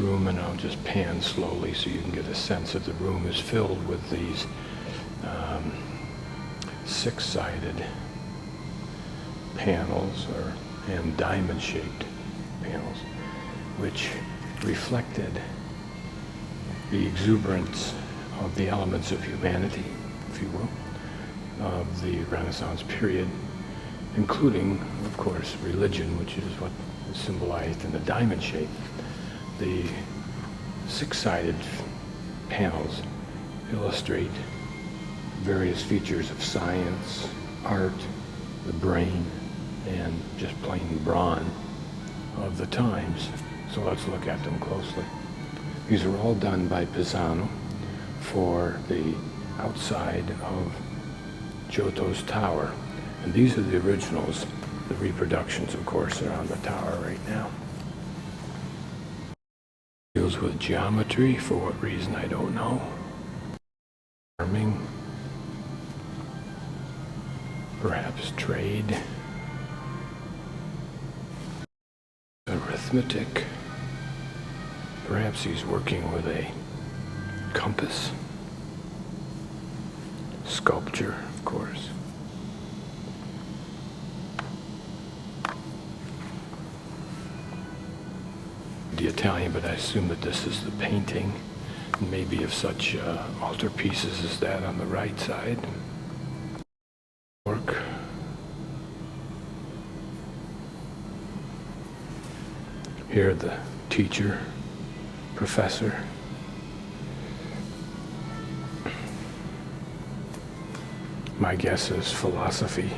room, and I'll just pan slowly so you can get a sense that the room is filled with these six-sided panels and diamond-shaped panels, which reflected the exuberance of the elements of humanity, if you will, of the Renaissance period, including, of course, religion, which is what is symbolized in the diamond shape. The six-sided panels illustrate various features of science, art, the brain, and just plain brawn of the times. So let's look at them closely. These are all done by Pisano for the outside of Giotto's tower. And these are the originals. The reproductions, of course, are on the tower right now. Deals with geometry, for what reason I don't know. Farming, perhaps trade, arithmetic. Perhaps he's working with a compass. Sculpture, of course. The Italian, but I assume that this is the painting, maybe of such altarpieces as that on the right side. Work. Here the teacher, professor. My guess is philosophy.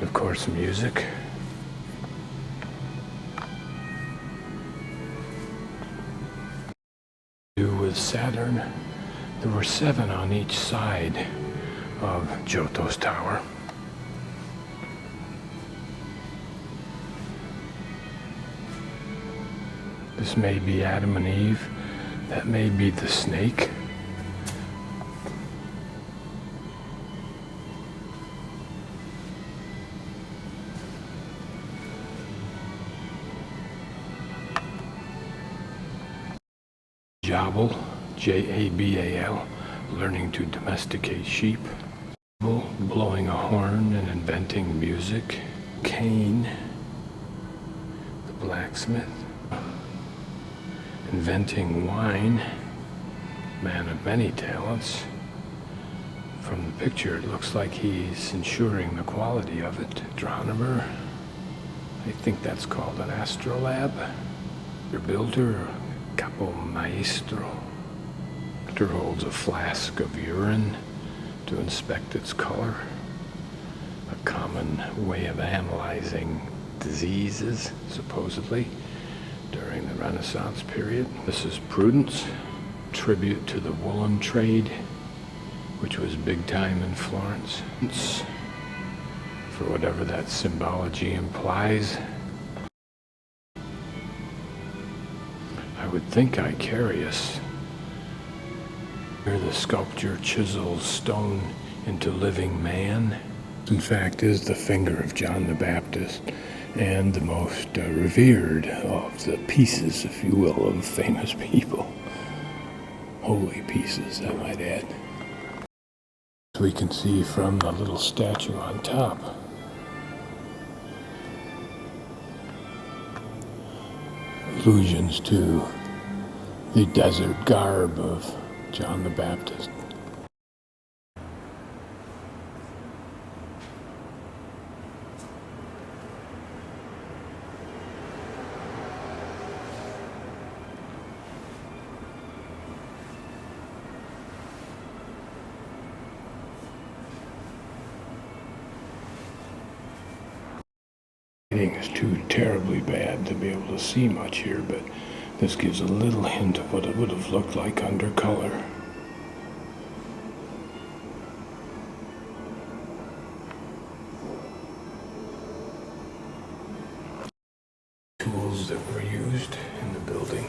Of course, music. With Saturn, there were 7 on each side of Giotto's tower. This may be Adam and Eve. That may be the snake. Jabal, Jabal, learning to domesticate sheep. Blowing a horn and inventing music. Cain, the blacksmith, inventing wine. Man of many talents. From the picture, it looks like he's ensuring the quality of it. Astronomer, I think that's called an astrolabe. Your builder, capo maestro. Doctor holds a flask of urine to inspect its color. A common way of analyzing diseases, supposedly, during the Renaissance period. This is Prudence, tribute to the woolen trade, which was big time in Florence. For whatever that symbology implies. I would think Icarius. Here the sculpture chisels stone into living man. In fact, is the finger of John the Baptist, and the most revered of the pieces, if you will, of famous people. Holy pieces, I might add. As we can see from the little statue on top. Allusions to the desert garb of John the Baptist. Lighting is too terribly bad to be able to see much here, but this gives a little hint of what it would have looked like under color. Tools that were used in the building.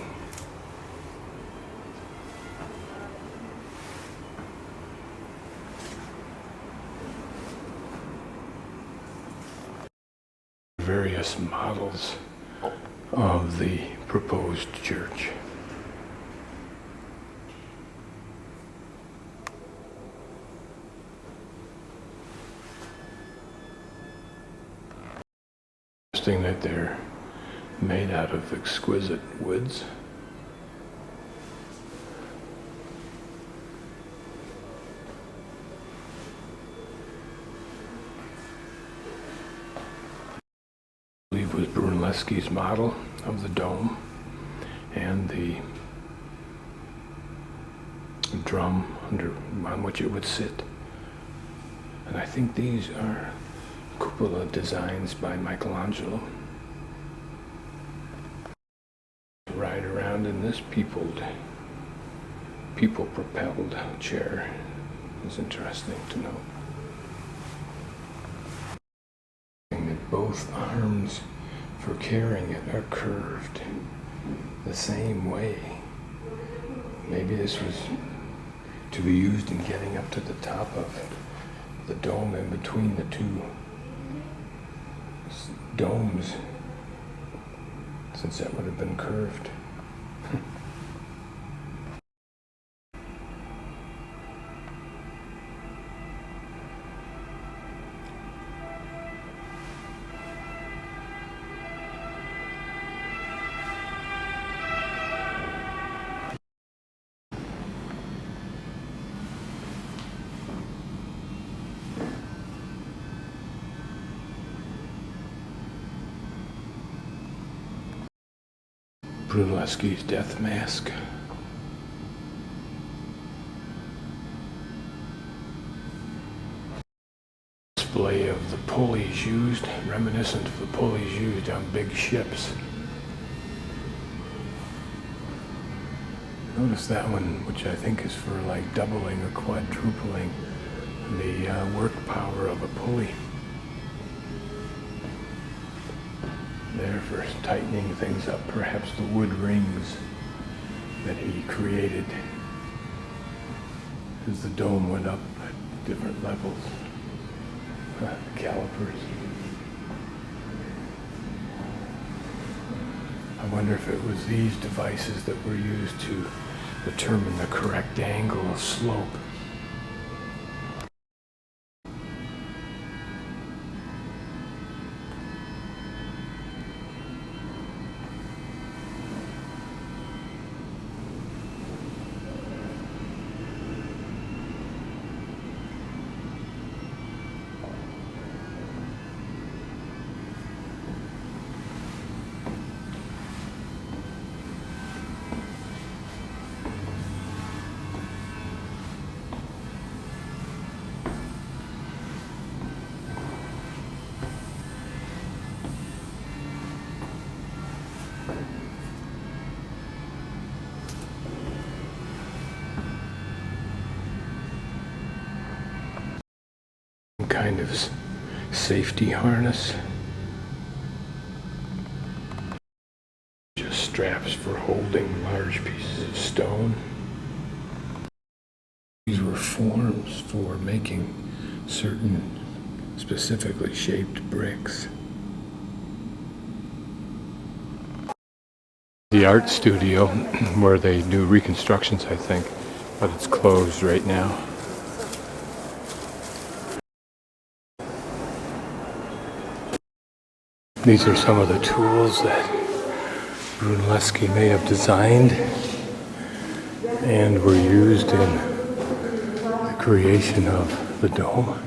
various models of the proposed church. Interesting that they're made out of exquisite woods. I believe was Brunelleschi's model of the dome and the drum on which it would sit. And I think these are cupola designs by Michelangelo. Ride around in this people-propelled chair is interesting to note. That both arms for carrying it are curved the same way. Maybe this was to be used in getting up to the top of the dome in between the two domes, since that would have been curved. Brunelleschi's death mask. Display of the pulleys used, reminiscent of the pulleys used on big ships. Notice that one, which I think is for like doubling or quadrupling the work power of a pulley. There for tightening things up, perhaps the wood rings that he created as the dome went up at different levels. Calipers. I wonder if it was these devices that were used to determine the correct angle of slope. Kind of safety harness. Just straps for holding large pieces of stone. These were forms for making certain specifically shaped bricks. The art studio where they do reconstructions, I think, but it's closed right now. These are some of the tools that Brunelleschi may have designed and were used in the creation of the dome.